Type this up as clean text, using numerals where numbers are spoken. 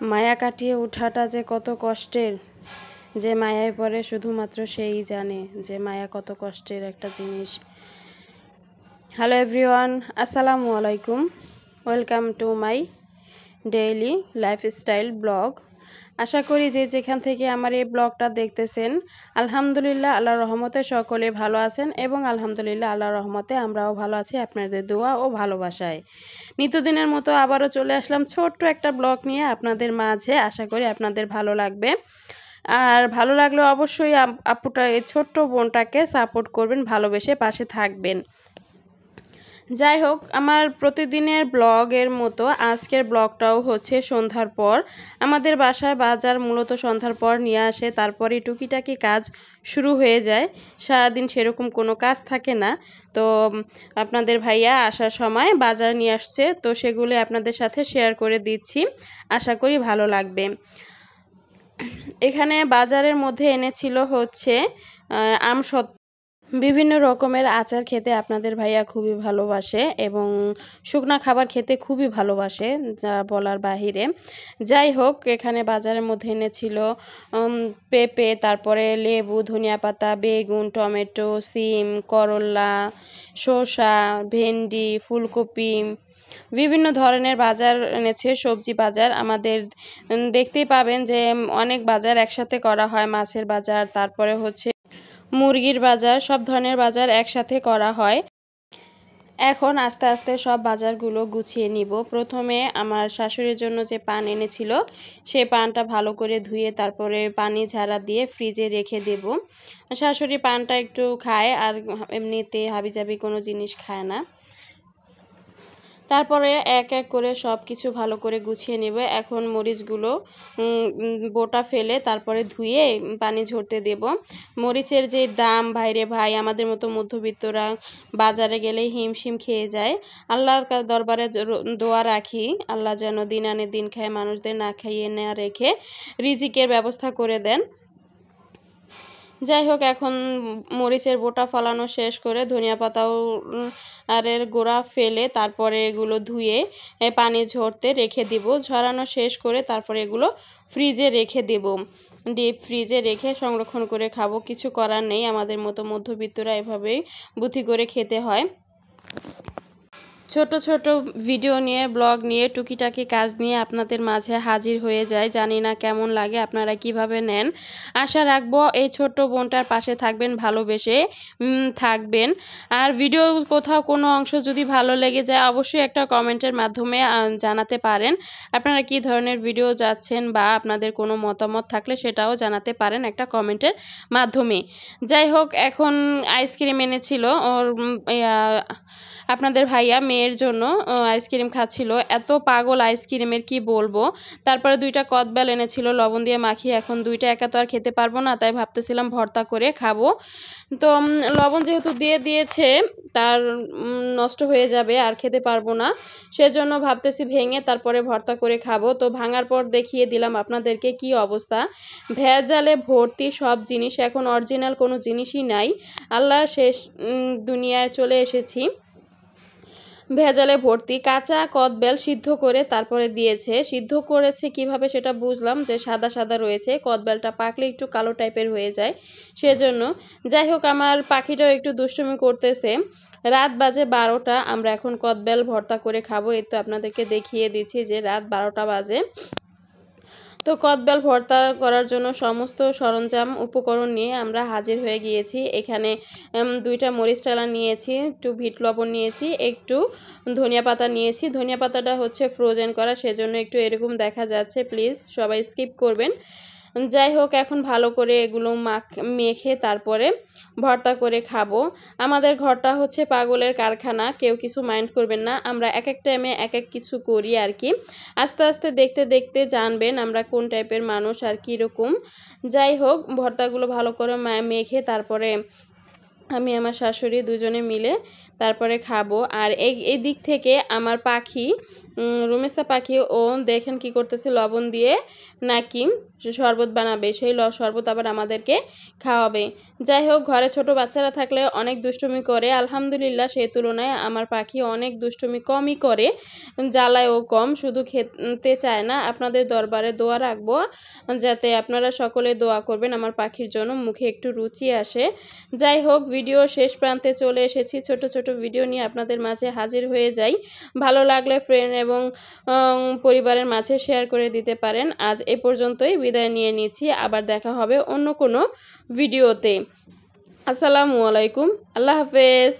মায়া কাটিয়ে ওঠাটা যে কত কষ্টের, যে মায়ায় পড়ে শুধুমাত্র সেই জানে যে মায়া কত কষ্টের একটা জিনিস। হ্যালো এভরিওয়ান, আসসালামু আলাইকুম। Welcome to my daily lifestyle blog. আশা করি যে যেখান থেকে আমার এই ব্লগটা দেখতেছেন, আলহামদুলিল্লাহ আল্লাহর রহমতে সকলে ভালো আছেন এবং আলহামদুলিল্লাহ আল্লাহর রহমতে আমরাও ভালো আছি আপনাদের দোয়া ও ভালোবাসায়। নিত্যদিনের মতো আবারও চলে আসলাম ছোট্ট একটা ব্লগ নিয়ে আপনাদের মাঝে। আশা করি আপনাদের ভালো লাগবে, আর ভালো লাগলে অবশ্যই আপুটা এই ছোট্ট বোনটাকে সাপোর্ট করবেন, ভালোবেসে পাশে থাকবেন। যাই হোক, আমার প্রতিদিনের ব্লগের মতো আজকের ব্লগটাও হচ্ছে সন্ধ্যার পর। আমাদের বাসায় বাজার মূলত সন্ধ্যার পর নিয়ে আসে, তারপরে টুকিটাকি কাজ শুরু হয়ে যায়। সারাদিন সেরকম কোনো কাজ থাকে না। তো আপনাদের ভাইয়া আসার সময় বাজার নিয়ে আসছে, তো সেগুলো আপনাদের সাথে শেয়ার করে দিচ্ছি। আশা করি ভালো লাগবে। এখানে বাজারের মধ্যে এনেছিল হচ্ছে আমসত্ত্ব, বিভিন্ন রকমের আচার খেতে আপনাদের ভাইয়া খুবই ভালোবাসে এবং শুকনা খাবার খেতে খুবই ভালোবাসে, যা বলার বাহিরে। যাই হোক, এখানে বাজারের মধ্যে এনেছিল পেঁপে, তারপরে লেবু, ধনিয়া পাতা, বেগুন, টমেটো, সিম, করলা, শসা, ভেন্ডি, ফুলকপি, বিভিন্ন ধরনের বাজার এনেছে, সবজি বাজার। আমাদের দেখতেই পাবেন যে অনেক বাজার একসাথে করা হয়, মাছের বাজার, তারপরে হচ্ছে মুরগির বাজার, সব ধরনের বাজার একসাথে করা হয়। এখন আস্তে আস্তে সব বাজারগুলো গুছিয়ে নিব। প্রথমে আমার শাশুড়ির জন্য যে পান এনেছিল, সেই পানটা ভালো করে ধুয়ে তারপরে পানি ঝাড়া দিয়ে ফ্রিজে রেখে দেব। শাশুড়ি পানটা একটু খায়, আর এমনিতে হাবিজাবি কোনো জিনিস খায় না। তারপরে এক এক করে সব কিছু ভালো করে গুছিয়ে নেবে। এখন মরিচগুলো বোটা ফেলে তারপরে ধুয়ে পানি ঝরতে দেব। মরিচের যে দাম ভাইরে ভাই, আমাদের মতো মধ্যবিত্তরা বাজারে গেলে হিমশিম খেয়ে যায়। আল্লাহর দরবারে দোয়া রাখি, আল্লাহ যেন দিন আনে দিন খায় মানুষদের না খাইয়ে না রেখে রিজিকের ব্যবস্থা করে দেন। যাই হোক, এখন মরিচের বোটা ফলানো শেষ করে ধনিয়া পাতাও আরের গোড়া ফেলে তারপরে এগুলো ধুয়ে পানি ঝরতে রেখে দিব। ঝরানো শেষ করে তারপরে এগুলো ফ্রিজে রেখে দেব। ডিপ ফ্রিজে রেখে সংরক্ষণ করে খাবো। কিছু করার নেই, আমাদের মতো মধ্যবিত্তরা এভাবেই বুদ্ধি করে খেতে হয়। ছোট ছোট ভিডিও নিয়ে, ব্লগ নিয়ে, টুকিটাকি কাজ নিয়ে আপনাদের মাঝে হাজির হয়ে যায়। জানি না কেমন লাগে, আপনারা কিভাবে নেন। আশা রাখবো এই ছোট্ট বোনটার পাশে থাকবেন, ভালোবেসে থাকবেন। আর ভিডিও কোথাও কোনো অংশ যদি ভালো লেগে যায়, অবশ্যই একটা কমেন্টের মাধ্যমে জানাতে পারেন আপনারা কি ধরনের ভিডিও চাচ্ছেন, বা আপনাদের কোনো মতামত থাকলে সেটাও জানাতে পারেন একটা কমেন্টের মাধ্যমে। যাই হোক, এখন আইসক্রিম এনেছিল ওর আপনাদের ভাইয়া মেয়ের জন্য আইসক্রিম খাচ্ছিল। এত পাগল আইসক্রিমের, কি বলবো। তারপরে দুইটা কদবেল এনেছিল লবণ দিয়ে মাখিয়ে। এখন দুইটা একা তো আর খেতে পারবো না, তাই ভাবতেছিলাম ভর্তা করে খাবো। তো লবণ যেহেতু দিয়ে দিয়েছে, তার নষ্ট হয়ে যাবে, আর খেতে পারবো না। সেজন্য ভাবতেছি ভেঙে তারপরে ভর্তা করে খাবো। তো ভাঙার পর দেখিয়ে দিলাম আপনাদেরকে কি অবস্থা। ভেজালে ভর্তি সব জিনিস, এখন অরিজিনাল কোনো জিনিসই নাই। আল্লাহর শেষ দুনিয়ায় চলে এসেছি। ভেজালে ভর্তি কাঁচা কদবেল সিদ্ধ করে তারপরে দিয়েছে। সিদ্ধ করেছে কিভাবে সেটা বুঝলাম, যে সাদা সাদা রয়েছে, কদবেলটা পাকলে একটু কালো টাইপের হয়ে যায় সেজন্য। যাই হোক, আমার পাখিটাও একটু দুষ্টুমি করতেছে। রাত বাজে 12টা, আমরা এখন কদবেল ভর্তা করে খাবো। এই তো আপনাদেরকে দেখিয়ে দিচ্ছি যে রাত 12টা বাজে। তো কদবেল ভর্তা করার জন্য সমস্ত সরঞ্জাম উপকরণ নিয়ে আমরা হাজির হয়ে গিয়েছি। এখানে দুইটা মরিচ টালা নিয়েছি, একটু বিট লবণ নিয়েছি, একটু ধনিয়া পাতা নিয়েছি। ধনিয়া পাতাটা হচ্ছে ফ্রোজেন করা, সেজন্য একটু এরকম দেখা যাচ্ছে, প্লিজ সবাই স্কিপ করবেন। যাই হোক, এখন ভালো করে এগুলো মেখে তারপরে ভর্তা করে খাবো। আমাদের ঘরটা হচ্ছে পাগলের কারখানা, কেউ কিছু মাইন্ড করবেন না। আমরা এক এক টাইমে এক এক কিছু করি আর কি। আস্তে আস্তে দেখতে দেখতে জানবেন আমরা কোন টাইপের মানুষ আর কীরকম। যাই হোক, ভর্তাগুলো ভালো করে মেখে তারপরে আমি আমার শাশুড়ি দুজনে মিলে তারপরে খাবো। আর এই দিক থেকে আমার পাখি রুমেসা পাখি ও দেখেন কি করতেছে, লবণ দিয়ে নাকি শরবত বানাবে, সেই শরবত আবার আমাদেরকে খাওয়াবে। যাই হোক, ঘরে ছোট বাচ্চারা থাকলে অনেক দুষ্টুমি করে, আলহামদুলিল্লাহ সেই তুলনায় আমার পাখি অনেক দুষ্টুমি কমই করে, জ্বালায়ও কম, শুধু খেতে চায় না। আপনাদের দরবারে দোয়া রাখবো যাতে আপনারা সকলে দোয়া করবেন আমার পাখির জন্য, মুখে একটু রুচি আসে। যাই হোক, ভিডিও শেষ প্রান্তে চলে এসেছি, ছোট ছোট ভিডিও নিয়ে আপনাদের মাঝে হাজির হয়ে যাই। ভালো লাগলে ফ্রেন্ড এবং পরিবারের মাঝে শেয়ার করে দিতে পারেন। আজ এ পর্যন্তই, বিদায় নিয়ে নিচ্ছি, আবার দেখা হবে অন্য কোনো ভিডিওতে। আসসালামু আলাইকুম, আল্লাহ হাফেজ।